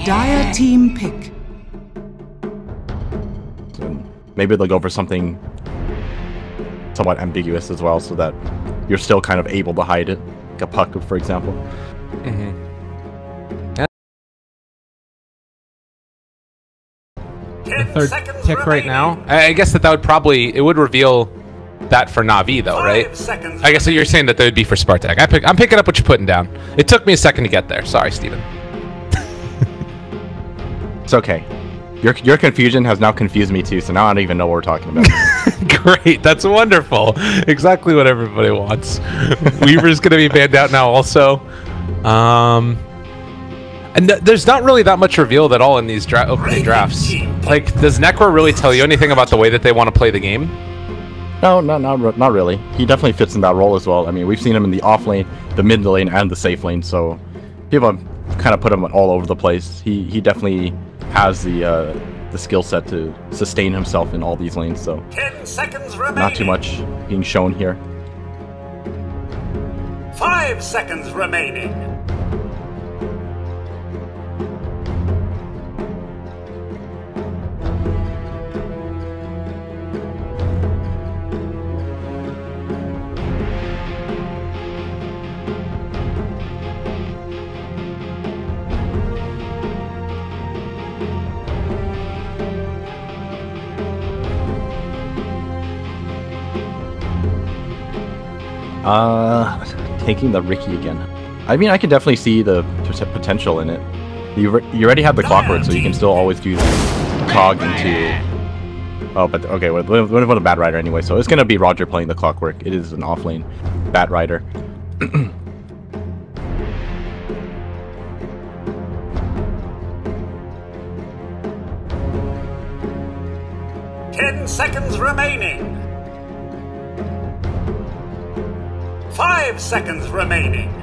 Dire team pick. So maybe they'll go for something somewhat ambiguous as well, so that you're still kind of able to hide it, like a puck, for example. Mm-hmm. The third pick right now. I guess that would probably, it would reveal that for Na'Vi though, right? I guess you're saying that they would be for Spartak. I'm picking up what you're putting down. It took me a second to get there. Sorry, Steven. It's okay. Your confusion has now confused me too, so now I don't even know what we're talking about. Great, that's wonderful. Exactly what everybody wants. Weaver's gonna be banned out now also. And there's not really that much revealed at all in these opening drafts. Like, does Necro really tell you anything about the way that they want to play the game? No, not really. He definitely fits in that role as well. I mean, we've seen him in the off lane, the mid lane, and the safe lane, so people have kind of put him all over the place. He definitely has the skill set to sustain himself in all these lanes, so 10 seconds remaining. Not too much being shown here. 5 seconds remaining. Taking the Ricky again. I mean, I can definitely see the potential in it. You already have the clockwork, so you can still always use Cog into... Oh, but okay, we have a Bat Rider anyway, so it's gonna be Roger playing the clockwork. It is an offlane Bat Rider. 10 seconds remaining. 5 seconds remaining.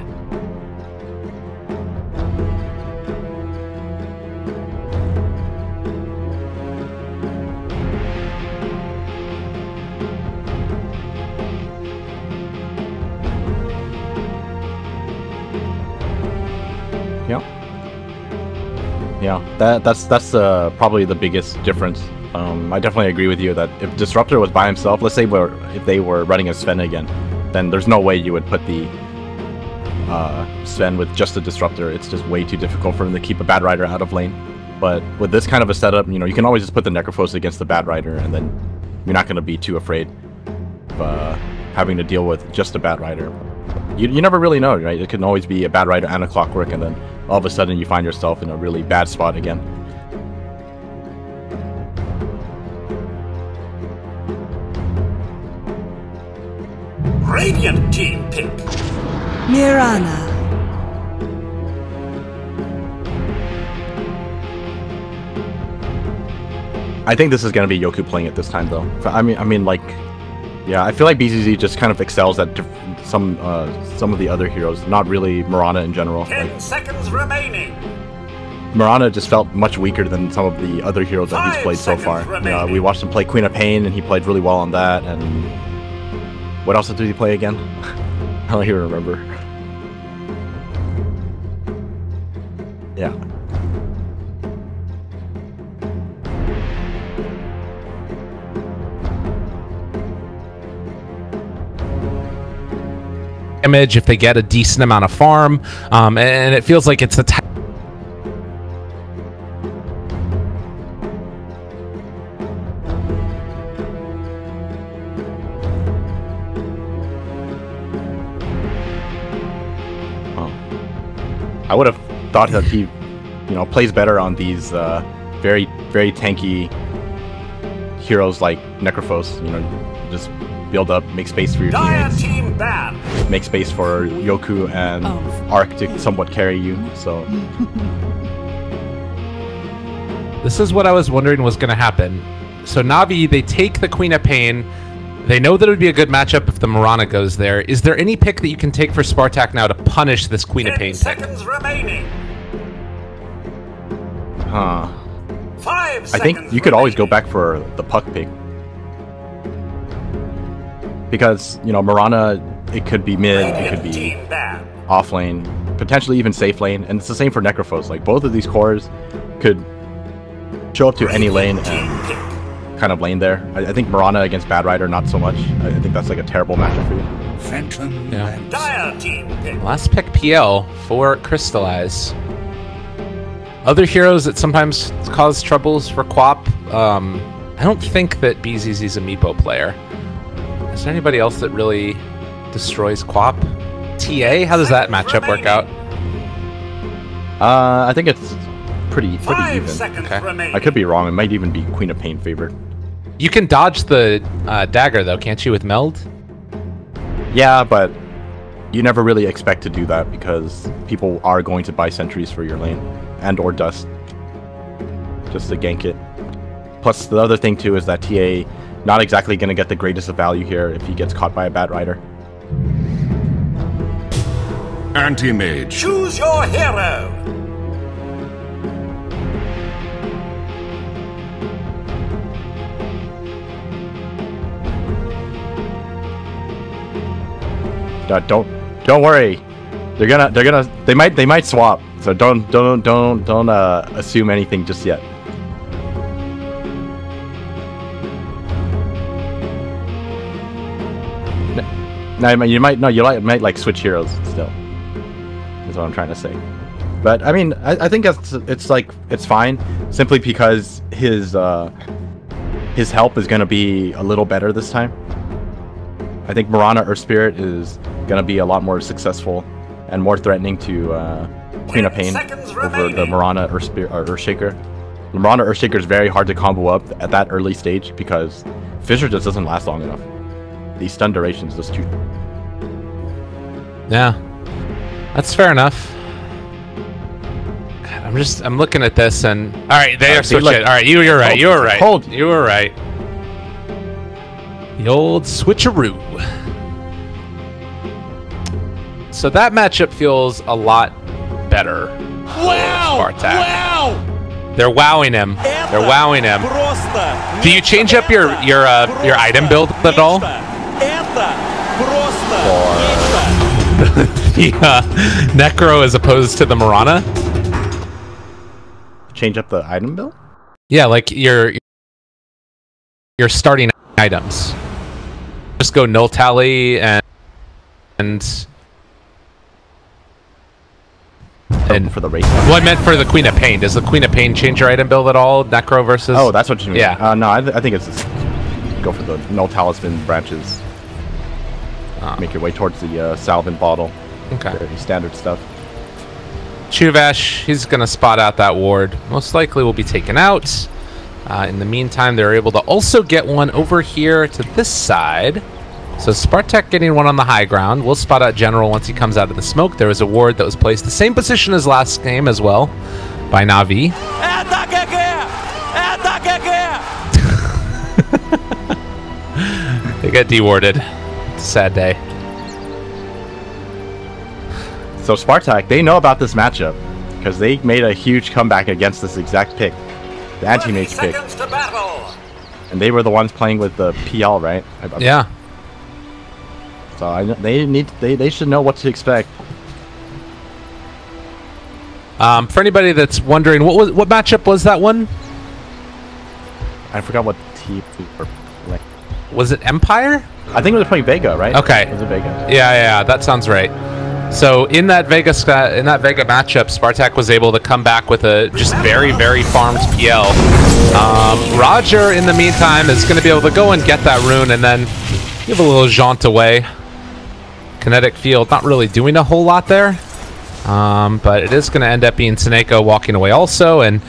Yeah, that's probably the biggest difference. I definitely agree with you that if Disruptor was by himself, let's say if they were running a Sven again, then there's no way you would put the Sven with just a Disruptor. It's just way too difficult for him to keep a Bad Rider out of lane. But with this kind of a setup, you know, you can always just put the Necrophos against the Bad Rider, and then you're not going to be too afraid of having to deal with just a Bad Rider. You never really know, right? It can always be a Bad Rider and a Clockwork, and then all of a sudden you find yourself in a really bad spot again. Radiant team pick. Mirana. I think this is going to be Yoku playing it this time, though. I mean, like, yeah, I feel like BZZ just kind of excels at some of the other heroes, not really Mirana in general. 10 seconds remaining. Mirana just felt much weaker than some of the other heroes that he's played so far. We watched him play Queen of Pain, and he played really well on that. And what else did he play again? I don't even remember. Yeah. Damage if they get a decent amount of farm, and it feels like it's the type. I would have thought that he, plays better on these very, very tanky heroes like Necrophos. Just build up, make space for your teammates, make space for Yoku and Arc to somewhat carry you. So this is what I was wondering was going to happen. So Na'Vi, they take the Queen of Pain. They know that it would be a good matchup if the Mirana goes there. Is there any pick that you can take for Spartak now to punish this Queen of Pain pick? 10 seconds remaining. Huh. 5 seconds I think you could always go back for the puck pick. Because, Mirana, it could be mid, it could be off lane. potentially even safe lane, and it's the same for Necrophos. Like, both of these cores could show up to any lane and kind of lane there. I think Mirana against Bad Rider, not so much. I think that's like a terrible matchup for you. Phantom. Yeah. Dire team pick. Last pick PL for Crystallize. Other heroes that sometimes cause troubles for Quap. I don't think that BZZ's a Meepo player. Is there anybody else that really destroys Quap? TA? How does that matchup work out? I think it's pretty even. Okay. I could be wrong. It might even be Queen of Pain favored. You can dodge the dagger though, can't you, with Meld? Yeah, but you never really expect to do that because people are going to buy sentries for your lane and or dust just to gank it. Plus, the other thing too is that TA not exactly going to get the greatest of value here if he gets caught by a Bad Rider. Anti-mage. Choose your hero. Don't worry. They might swap. So don't assume anything just yet. No, you might like switch heroes still. Is what I'm trying to say. But I mean, I think it's fine simply because his help is gonna be a little better this time. I think Mirana Earth Spirit is gonna be a lot more successful and more threatening to Queen of Pain over the Mirana Earth Spirit or Earthshaker. The Mirana Earthshaker is very hard to combo up at that early stage because Fissure just doesn't last long enough. The stun duration's just too. Yeah, that's fair enough. God, I'm looking at this and all right, they are switching. All right, you were right. You were right. Hold. You were right. The old switcheroo. So that matchup feels a lot better. Wow! Spartak. Wow! They're wowing him. They're wowing him. Do you change up your item build at all? The Necro as opposed to the Mirana? Change up the item build? Yeah, like your starting items. Just go null tally and for the race. Well, I meant for the Queen of Pain. Does the Queen of Pain change your item build at all? Necro versus? Oh, that's what you mean. Yeah. No, I think it's just go for the null talisman branches. Make your way towards the Salvin bottle. Okay. Very standard stuff. Chuvash, he's going to spot out that ward. Most likely will be taken out. In the meantime, they're able to also get one over here to this side. So Spartak getting one on the high ground. We'll spot out General once he comes out of the smoke. There was a ward that was placed the same position as last game as well by Na'Vi. They got dewarded. It's a sad day. So Spartak, they know about this matchup because they made a huge comeback against this exact pick, the anti-mage pick, and they were the ones playing with the PL, right? Yeah. So they should know what to expect. For anybody that's wondering, what matchup was that one? I forgot what team or like. Was it Empire? I think it was playing Vega, right? Okay. Was it Vega? Yeah, that sounds right. So in that Vega matchup, Spartak was able to come back with a just very, very farmed PL. Roger, in the meantime, is going to be able to go and get that rune and then give a little jaunt away. Kinetic field not really doing a whole lot there, but it is going to end up being Seneko walking away also. And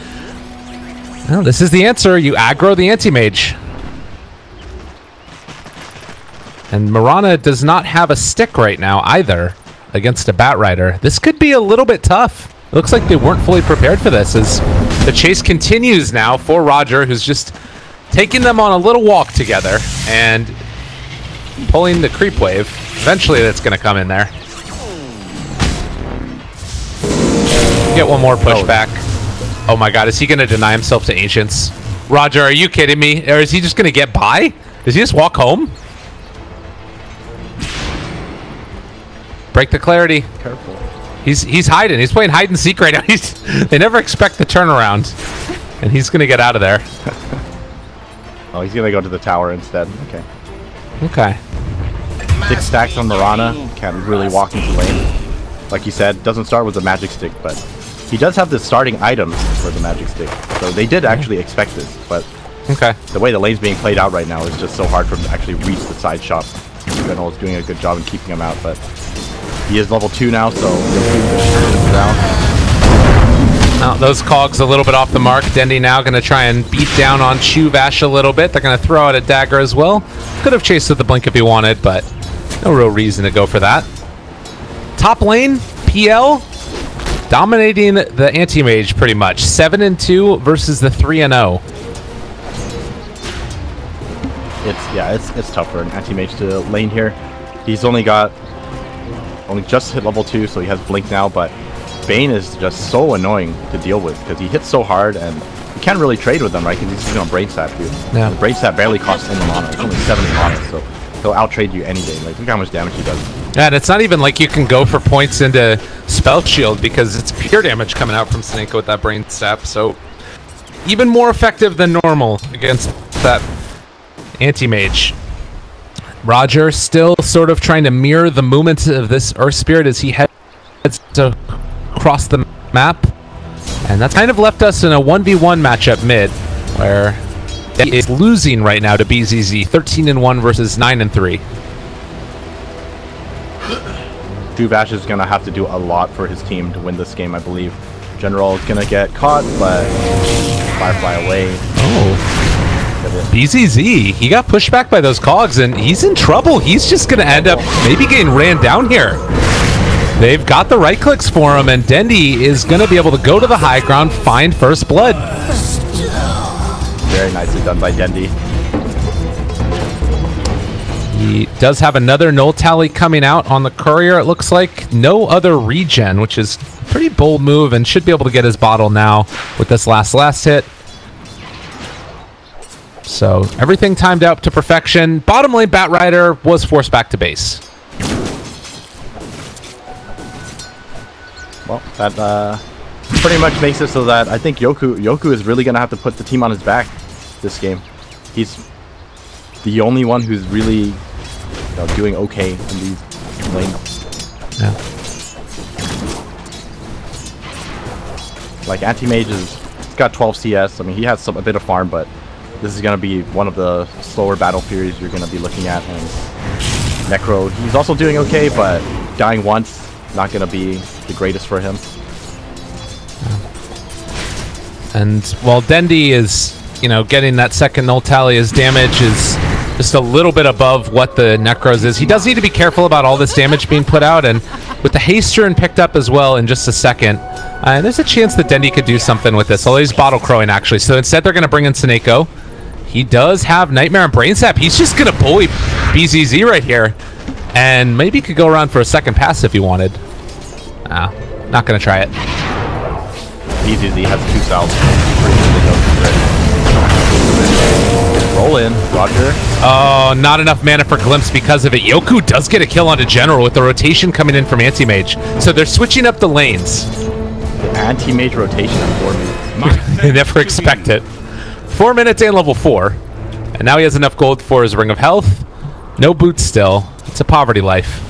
well, this is the answer: you aggro the anti-mage. And Mirana does not have a stick right now either against a Bat Rider. This could be a little bit tough. It looks like they weren't fully prepared for this as the chase continues now for Roger, who's just taking them on a little walk together and pulling the creep wave. Eventually that's going to come in there. Get one more pushback. Oh my god, is he going to deny himself to Ancients? Roger, are you kidding me? Or is he just going to get by? Does he just walk home? Break the clarity. Careful. He's hiding. He's playing hide and seek right now. They never expect the turnaround, and he's gonna get out of there. Oh, he's gonna go to the tower instead. Okay. Okay. 6 stacks on Mirana. Can really walk into lane. Like you said, doesn't start with the magic stick, but he does have the starting items for the magic stick. So they did actually expect this, but okay. The way the lane's being played out right now is just so hard for him to actually reach the side shop. General is doing a good job in keeping him out, but he is level 2 now, so oh, those cogs a little bit off the mark. Dendy now going to try and beat down on Chuvash a little bit. They're going to throw out a dagger as well. Could have chased with the blink if he wanted, but no real reason to go for that. Top lane, PL, dominating the anti-mage pretty much. 7-2 versus the 3-0. It's tough for an anti-mage to lane here. He's only just hit level 2, so he has blink now, but Bane is just so annoying to deal with because he hits so hard and you can't really trade with him, right? Because he's using on Brain Sap, dude. Yeah. The Brain Sap barely costs any mana. It's only 70 mana, so he'll out-trade you any day. Like, look how much damage he does. Yeah, and it's not even like you can go for points into Spell Shield because it's pure damage coming out from Snake with that Brain Sap, so even more effective than normal against that anti-mage. Roger still sort of trying to mirror the movement of this Earth Spirit as he heads across the map. And that's kind of left us in a 1v1 matchup mid, where he is losing right now to BZZ, 13-1 versus 9-3. Chuvash is going to have to do a lot for his team to win this game, I believe. General is going to get caught, but Firefly away. Oh. BZZ, he got pushed back by those cogs, and he's in trouble. He's just going to end up maybe getting ran down here. They've got the right clicks for him, and Dendy is going to be able to go to the high ground, find first blood. Very nicely done by Dendy. He does have another null tally coming out on the courier, it looks like. No other regen, which is a pretty bold move, and should be able to get his bottle now with this last hit. So everything timed out to perfection. Bottom lane Batrider was forced back to base. Well, that pretty much makes it so that I think Yoku is really going to have to put the team on his back this game. He's the only one who's really doing okay in these lanes. Yeah. Like anti-mage he's got 12 CS. I mean, he has a bit of farm, but this is going to be one of the slower battle periods you're going to be looking at. And Necro, he's also doing okay, but dying once, not going to be the greatest for him. And while Dendy is, getting that second null tally, his damage is just a little bit above what the Necros is. He does need to be careful about all this damage being put out, and with the haste turn picked up as well in just a second, there's a chance that Dendy could do something with this. Although he's bottle crowing, actually. So instead, they're going to bring in Seneko. He does have Nightmare and Brain Sap. He's just going to bully BZZ right here. And maybe he could go around for a second pass if he wanted. Not going to try it. BZZ has 2 salves. Roll in, Roger. Oh, not enough mana for Glimpse because of it. Yoku does get a kill onto General with the rotation coming in from Anti-Mage. So they're switching up the lanes. The Anti-Mage rotation at 4 minutes. They never expect it. 4 minutes and level 4. And now he has enough gold for his Ring of Health. No boots still. It's a poverty life.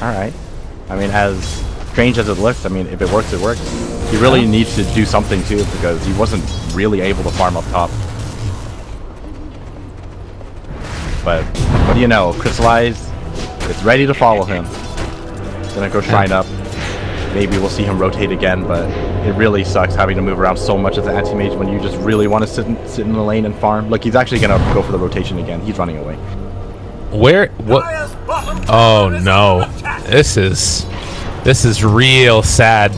Alright. I mean, as strange as it looks, I mean, if it works, it works. He really needs to do something too, because he wasn't really able to farm up top. But what do you know? Crystallize, it's ready to follow him. Gonna go Shrine up. Maybe we'll see him rotate again, but it really sucks having to move around so much as an anti-mage when you just really want to sit in the lane and farm. Look, he's actually gonna go for the rotation again. He's running away. Where? What? Oh no! This is real sad.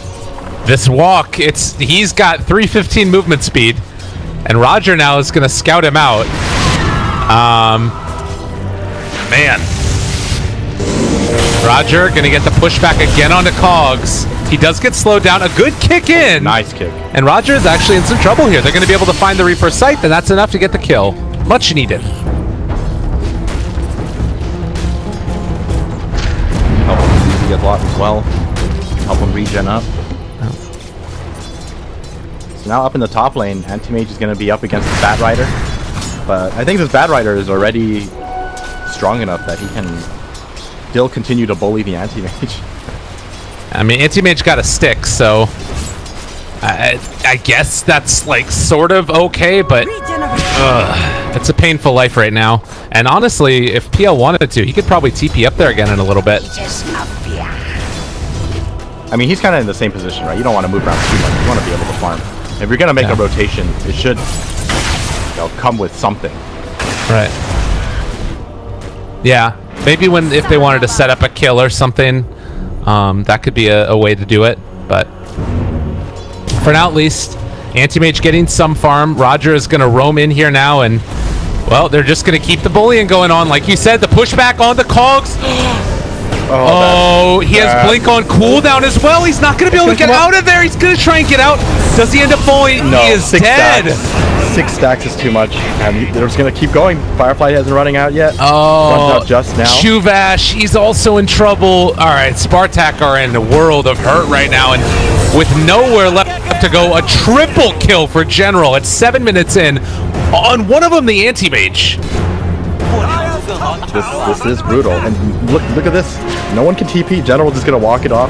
This walk, he's got 315 movement speed, and Roger now is gonna scout him out. Man. Roger gonna get the pushback again onto Cogs. He does get slowed down. A good kick in. Nice kick. And Roger is actually in some trouble here. They're gonna be able to find the Reaper site, and that's enough to get the kill. Much needed. a lot as well. Help him regen up. So now up in the top lane, Anti-Mage is going to be up against the Bat Rider. But I think this Bat Rider is already strong enough that he can still continue to bully the Anti-Mage. I mean, Anti-Mage got a stick, so I guess that's like sort of okay, but it's a painful life right now. And honestly, if PL wanted to, he could probably TP up there again in a little bit. I mean, he's kind of in the same position, right? You don't want to move around too much. You want to be able to farm. If you're going to make a rotation, it should, come with something. Right. Yeah. Maybe if they wanted to set up a kill or something, that could be a way to do it. But for now, at least, Anti-Mage getting some farm. Roger is going to roam in here now, and, well, they're just going to keep the bullying going on. Like you said, the pushback on the cogs. Oh, he has Blink on cooldown as well. He's not going to be able to get out of there. He's going to try and get out. Does he end up falling? No, he is dead. 6 stacks is too much. And they're just going to keep going. Firefly hasn't running out yet. Oh, runs out just now. Chuvash, he's also in trouble. All right, Spartak are in a world of hurt right now. And with nowhere left to go, a triple kill for General at 7 minutes in. On one of them, the Anti-Mage. This is brutal, and look at this. No one can TP. General just gonna walk it off.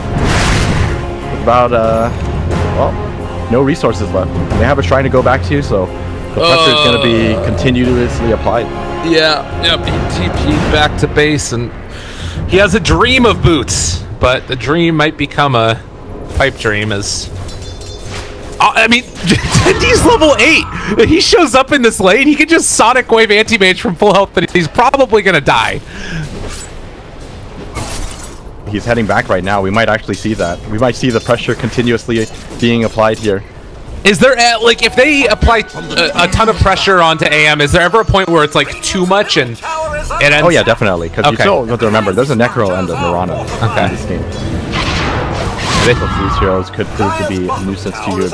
About well, no resources left. They have a shrine to go back to, so the pressure is gonna be continuously applied. Yeah, yep. He TP'd back to base, and he has a dream of boots, but the dream might become a pipe dream as. I mean, Dendy's level 8. If he shows up in this lane, he can just Sonic Wave Anti-Mage from full health, but he's probably going to die. He's heading back right now. We might actually see that. We might see the pressure continuously being applied here. Is there, like, if they apply a ton of pressure onto AM, is there ever a point where it's, like, too much and it ends? Oh, yeah, definitely. Because you still have to remember, there's a Necro and a Mirana in this game. Both of these heroes could prove to be a nuisance to you if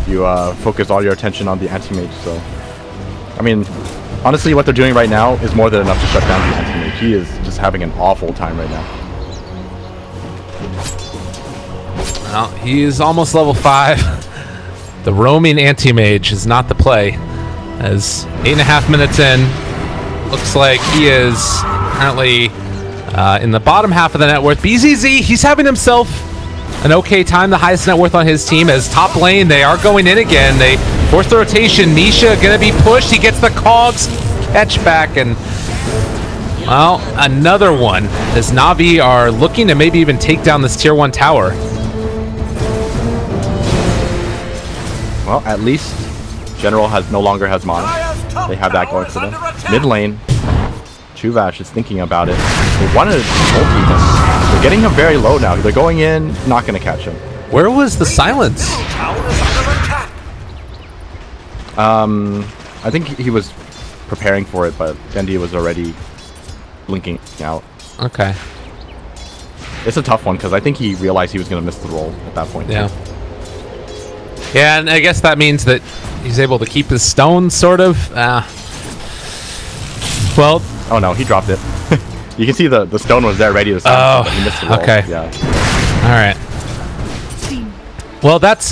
you focus all your attention on the Anti-Mage. So, I mean, honestly, what they're doing right now is more than enough to shut down the Anti-Mage. He is just having an awful time right now. Well, he is almost level 5. The roaming Anti-Mage is not the play. As 8.5 minutes in, looks like he is currently in the bottom half of the net worth. BZZ, he's having himself an okay time, the highest net worth on his team. As top lane, they are going in again. They force the rotation. Nisha gonna be pushed. He gets the cogs catch back, and well, another one as Na'Vi are looking to maybe even take down this tier 1 tower. Well, at least General no longer has mana. They have that going for them. Mid lane, Chuvash is thinking about it. They wanted to ulti him. They're getting him very low now. They're going in, not going to catch him. Where was the silence? I think he was preparing for it, but Dendi was already blinking out. Okay. It's a tough one because I think he realized he was going to miss the roll at that point. Yeah. Yeah, and I guess that means that he's able to keep his stone, sort of. Well. Oh no, he dropped it. You can see the stone was there ready to start. He missed the roll. Okay. Yeah. All right. Well, that's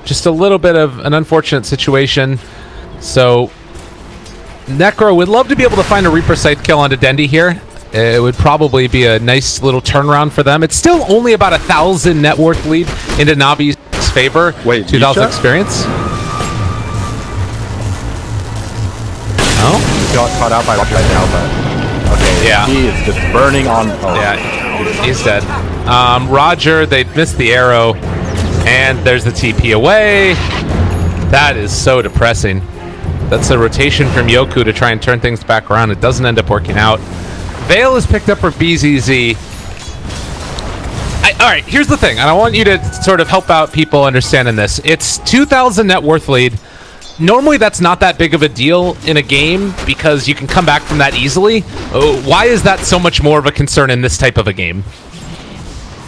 just a little bit of an unfortunate situation. So, Necro would love to be able to find a Reaper Scythe kill onto Dendi here. It would probably be a nice little turnaround for them. It's still only about 1,000 net worth lead into Navi's favor. Wait, 2,000 experience. Oh? He got caught out by Rock right now, but okay. Yeah. He is just burning on. Oh. Yeah, he's dead. Roger, they missed the arrow, and there's the TP away. That is so depressing. That's a rotation from Yoku to try and turn things back around. It doesn't end up working out. Veil is picked up for BZZ. All right, here's the thing, and I want you to sort of help out people understanding this. It's 2,000 net worth lead. Normally, that's not that big of a deal in a game because you can come back from that easily. Why is that so much more of a concern in this type of a game?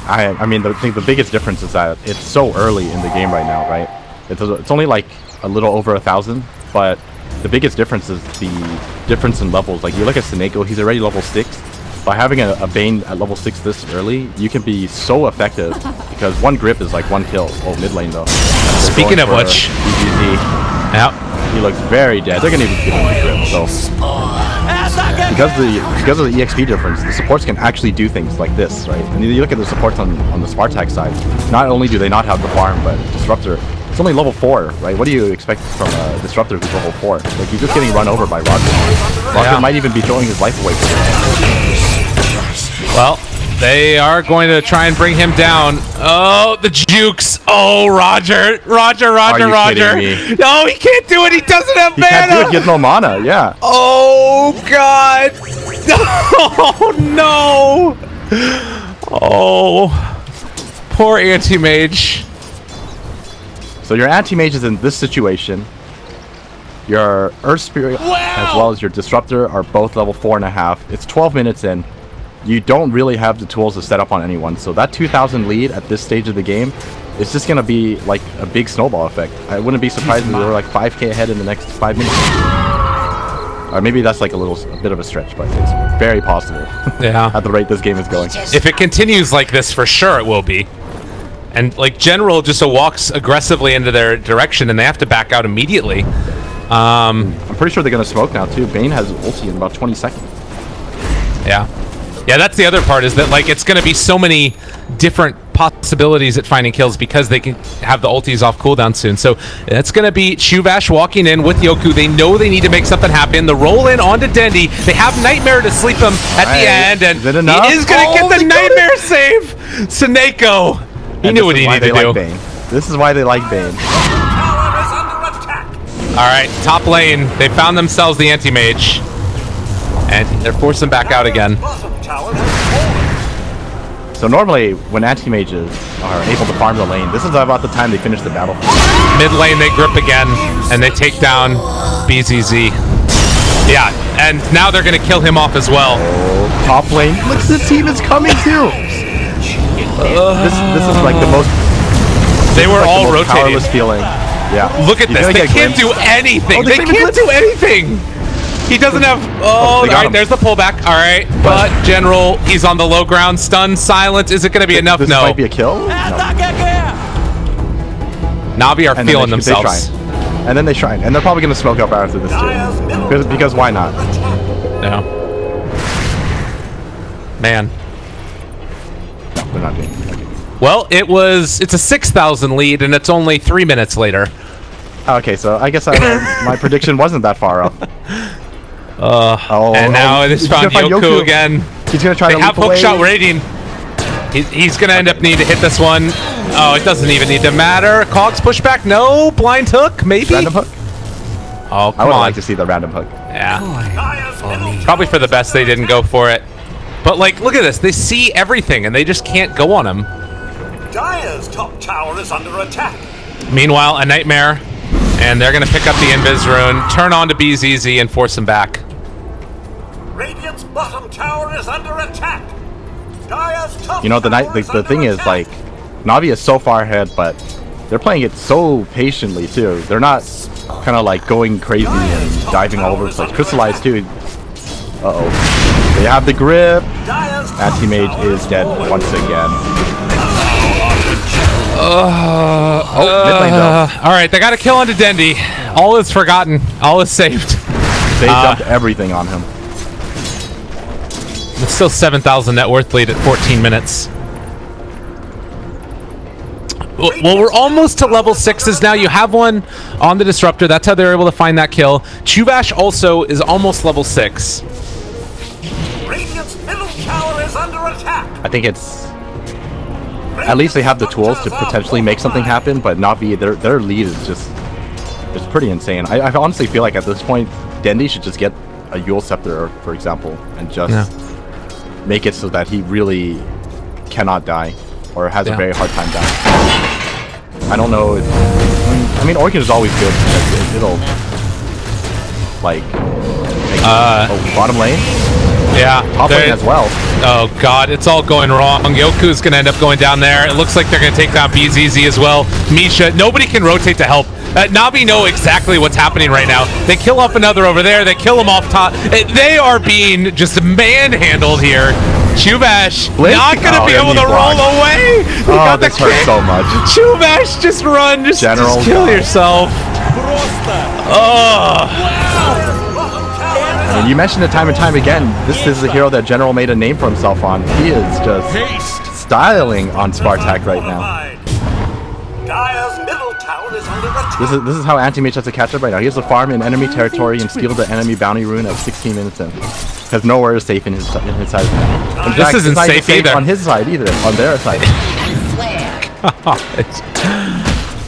I mean, the biggest difference is that it's so early in the game right now, right? It's only like a little over 1,000, but the biggest difference is the difference in levels. Like, you look at Seneko, he's already level 6. by having a Bane at level 6 this early, you can be so effective because one grip is like 1 kill. Oh, mid lane though. Speaking of which, yep, he looks very dead. They're gonna even give him the grip. So because of the EXP difference, the supports can actually do things like this, right? And you look at the supports on the Spartak side. Not only do they not have the farm, but Disruptor. It's only level 4, right? What do you expect from a Disruptor who's level 4? Like, he's just getting run over by Roger. Roger might even be throwing his life away for him. Well, they are going to try and bring him down. Oh, the jukes. Oh, Roger. Roger. No, he can't do it. He doesn't have mana. He can't do it. He has no mana, yeah. Oh, God. Oh, no. Oh, poor anti-mage. So your anti-mage is in this situation. Your Earth Spirit as well as your Disruptor are both level 4.5. It's 12 minutes in. You don't really have the tools to set up on anyone. So that 2,000 lead at this stage of the game is just going to be like a big snowball effect. I wouldn't be surprised if they were like 5k ahead in the next 5 minutes. Or maybe that's like a bit of a stretch, but it's very possible. Yeah. At the rate this game is going. If it continues like this, for sure it will be. And like General just walks aggressively into their direction, and they have to back out immediately. I'm pretty sure they're gonna smoke now too. Bane has ulti in about 20 seconds. Yeah, that's the other part, is that like it's gonna be so many different possibilities at finding kills because they can have the ultis off cooldown soon. So it's gonna be Chuvash walking in with Yoku. They know they need to make something happen. The roll in onto Dendi. They have Nightmare to sleep him at the end, and he is gonna get the Nightmare save. Suneko. He knew what he needed to do. This is why they like Bane. Alright, top lane. They found themselves the anti-mage. And they're forcing back out again. So normally, when anti-mages are able to farm the lane, this is about the time they finish the battle. Mid lane, they grip again, and they take down BZZ. Yeah, and now they're going to kill him off as well. Oh, top lane. Look, the team is coming too. This is like the most. They were all rotating. Powerless feeling. Yeah. Look at this. They can't do anything. They can't do anything. He doesn't have. Oh, all right. There's the pullback. All right, but General, he's on the low ground. Stun, silence. Is it going to be enough? This no. Might be a kill. No. Navi are feeling themselves. And then they shrine, and they're probably going to smoke up after this too. Because why not? No. Man. No, they're not doing it. Okay. Well, it's a 6,000 lead, and it's only 3 minutes later. Okay, so I guess my prediction wasn't that far off. And now this found Yoku again. He's gonna try to have hookshot rating. He's gonna end up needing to hit this one. Oh, it doesn't even need to matter. Cogs pushback, no. Blind hook, maybe. Random hook. Oh, come I would on. like to see the random hook. Yeah. Probably for the best they didn't go for it. But like, look at this. They see everything, and they just can't go on him. Dire's top tower is under attack. Meanwhile, a Nightmare, and they're going to pick up the Invis rune, turn on to BZZ, and force him back. Radiant's bottom tower is under attack. Dire's top You know, the thing is, like, Navi is so far ahead, but they're playing it so patiently, too. They're not kind of, like, going crazy and diving all over the place. Crystallize, too. Uh-oh. They have the grip. Anti-mage is dead once again. Mid lane though. All right, they got a kill onto Dendi. All is forgotten. All is saved. They dumped everything on him. It's still 7,000 net worth lead at 14 minutes. Well, we're almost to level 6s now. You have one on the Disruptor. That's how they're able to find that kill. Chuvash also is almost level 6. Radiant's middle tower is under attack. I think it's... At least they have the tools to potentially make something happen, but Navi, their lead is just... It's pretty insane. I honestly feel like at this point, Dendi should just get a Yule Scepter, for example, and just make it so that he really cannot die, or has a very hard time dying. I don't know. I mean, Orchid is always good because it'll, like, bottom lane. Yeah, top lane as well. Oh god, it's all going wrong. Yoku's gonna end up going down there. It looks like they're gonna take down BZZ as well. Misha, nobody can rotate to help. Navi know exactly what's happening right now. They kill off another over there. They kill him off top. They are being just manhandled here. Chuvash not going to be able to roll away. Oh, this hurts so much. Chuvash, just run. Just kill yourself. Oh. I mean, you mentioned it time and time again. This is the hero that General made a name for himself on. He is just styling on Spartak right now. This is how Anti-Mage has to catch up right now. He has to farm in enemy territory and steal the enemy bounty rune at 16 minutes in. Has nowhere is safe in his side. In fact, this isn't safe either on his side either. On their side.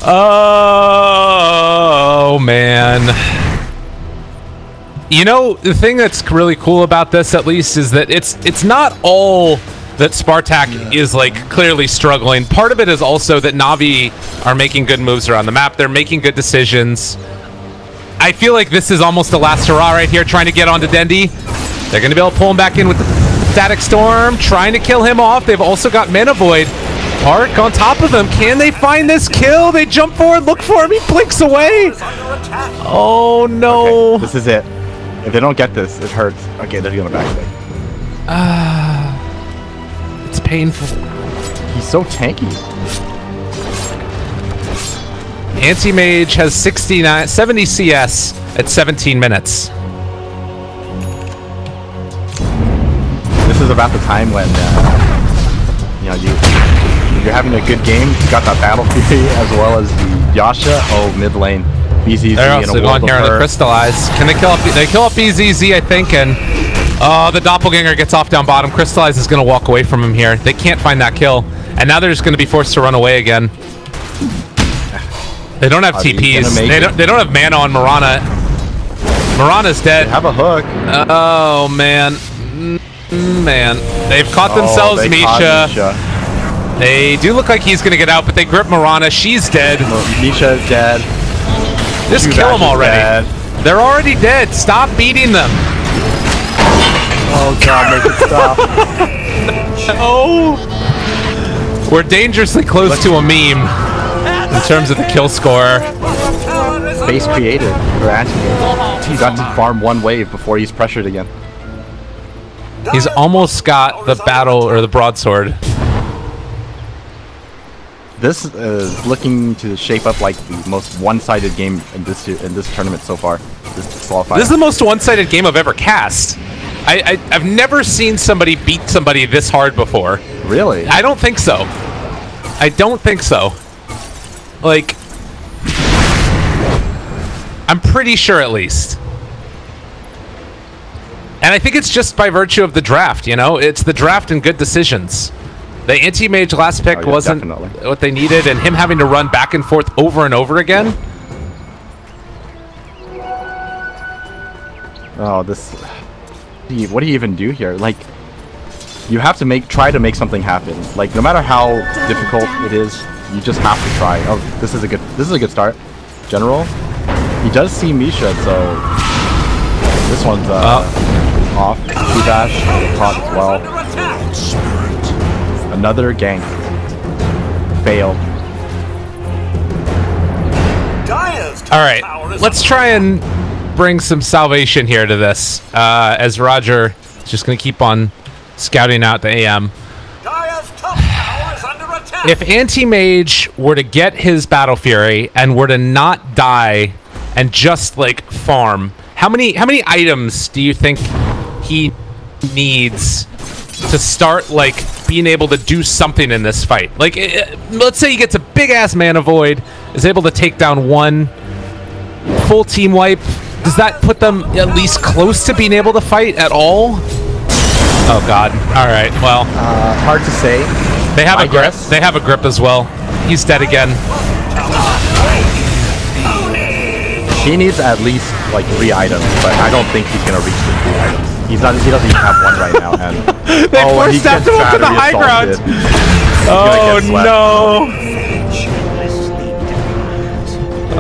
Oh man. You know, the thing that's really cool about this, at least, is that it's not all that Spartak is like clearly struggling. Part of it is also that Navi are making good moves around the map. They're making good decisions. I feel like this is almost the last hurrah right here, trying to get onto Dendi. They're going to be able to pull him back in with the Static Storm, trying to kill him off. They've also got Mana Void. Park on top of them. Can they find this kill? They jump forward, look for him. He blinks away. Oh no. Okay, this is it. If they don't get this, it hurts. Okay, they're going to backstay. It's painful. He's so tanky. Anti-Mage has 70 CS at 17 minutes. This is about the time when you know you're having a good game. You got that Battle Fury as well as the Yasha. Oh, mid lane. BZZ. They're also going here on the Crystallize. Can they kill off? They kill off BZZ, I think, and the Doppelganger gets off down bottom. Crystallize is going to walk away from him here. They can't find that kill, and now they're just going to be forced to run away again. They don't have TPs. They don't have mana on Mirana. Mirana's dead. They have a hook. Oh man, man. They've caught themselves Misha. They do look like he's going to get out, but they grip Mirana. She's dead. Misha is dead. Just kill them already. They're already dead. Stop beating them. Oh god, make it stop. Oh. We're dangerously close to a meme in terms of the kill score. Base created for Anti-Mage. He got to farm one wave before he's pressured again. He's almost got the battle or the broadsword. This is looking to shape up like the most one-sided game in this tournament so far. This is the most one-sided game I've ever cast. I've never seen somebody beat somebody this hard before. Really? I don't think so. I don't think so. Like, I'm pretty sure at least. And I think it's just by virtue of the draft, you know? It's the draft and good decisions. The Anti-Mage last pick wasn't what they needed, and him having to run back and forth over and over again. Oh, this... What do you even do here? Like, you have to try to make something happen. Like, no matter how difficult it is, you just have to try. Oh, this is a good start. General, he does see Misha, so this one's off. Dash caught as well. Another gank. Failed. All right, let's try and bring some salvation here to this. As Roger is just going to keep on scouting out the AM. If Anti-Mage were to get his Battle Fury and were to not die and just like farm, how many items do you think he needs to start like being able to do something in this fight? Like, let's say he gets a big ass Mana Void, is able to take down one full team wipe. Does that put them at least close to being able to fight at all? Oh god. All right. Well, hard to say. They have a grip. They have a grip as well. He's dead again. He needs at least like 3 items, but I don't think he's gonna reach the 3 items. He doesn't even have one right now. And they forced him to up to the high ground. Oh no!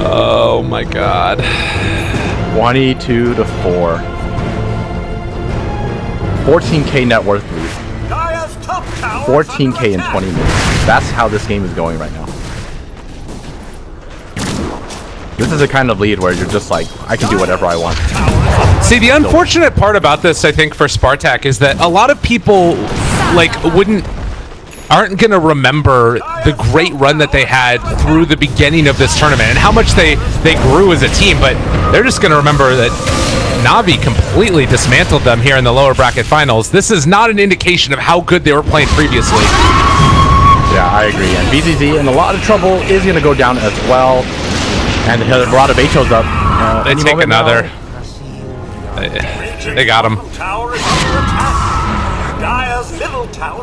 Oh my god. 22 to 4. 14k net worth lead. 14k in 20 minutes. That's how this game is going right now. This is a kind of lead where you're just like, I can do whatever I want. See, the unfortunate part about this, I think, for Spartak is that a lot of people, like, aren't going to remember the great run that they had through the beginning of this tournament and how much they grew as a team, but they're just going to remember that Na'Vi completely dismantled them here in the lower bracket finals. This is not an indication of how good they were playing previously. Yeah, I agree. And BZZ in a lot of trouble is going to go down as well. And a lot of HOs up. They take another. They got him.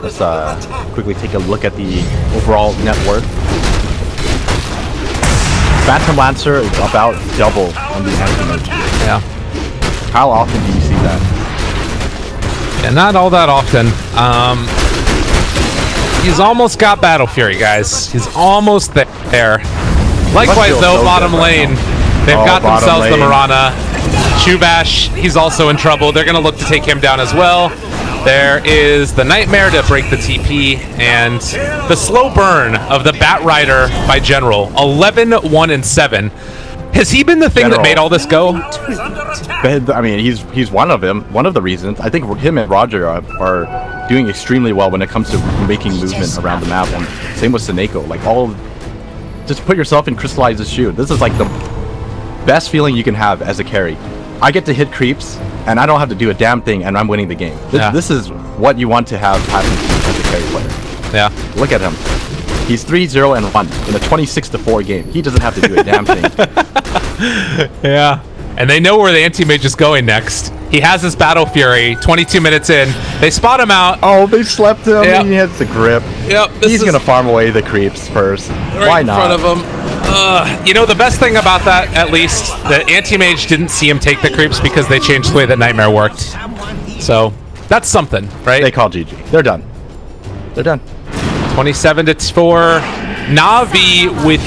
Let's quickly take a look at the overall net worth. Phantom Lancer is about double on the argument. Yeah. How often do you see that? Yeah, not all that often. He's almost got Battle Fury, guys. He's almost there. Likewise, though, so bottom lane, they've got themselves the Mirana. Chubash, he's also in trouble. They're going to look to take him down as well. There is the Nightmare to break the TP, and the slow burn of the Bat Rider by General. 11-1-7. Has he been the thing that made all this go? I mean, he's one of them. One of the reasons. I think him and Roger are doing extremely well when it comes to making movement around the map, and same with Seneko. Like, just put yourself in Crystallized's shoe. This is like the best feeling you can have as a carry. I get to hit creeps, and I don't have to do a damn thing, and I'm winning the game. This is what you want to have happen as a carry player. Yeah. Look at him. He's 3-0-1 in a 26-4 game. He doesn't have to do a damn thing. Yeah. And they know where the anti-mage is going next. He has his Battle Fury, 22 minutes in. They spot him out. Oh, they slept him. Yep. He has the grip. Yep. He's going to farm away the creeps first. Right Why not? in front of him. You know, the best thing about that, at least, the anti-mage didn't see him take the creeps because they changed the way that Nightmare worked. So, that's something, right? They call GG. They're done. They're done. 27-4. Na'Vi with,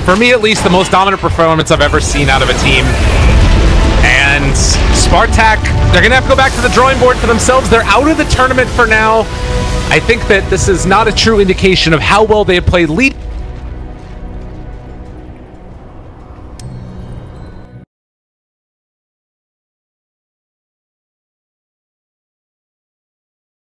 for me at least, the most dominant performance I've ever seen out of a team. And Spartak, they're going to have to go back to the drawing board for themselves. They're out of the tournament for now. I think that this is not a true indication of how well they have played lead.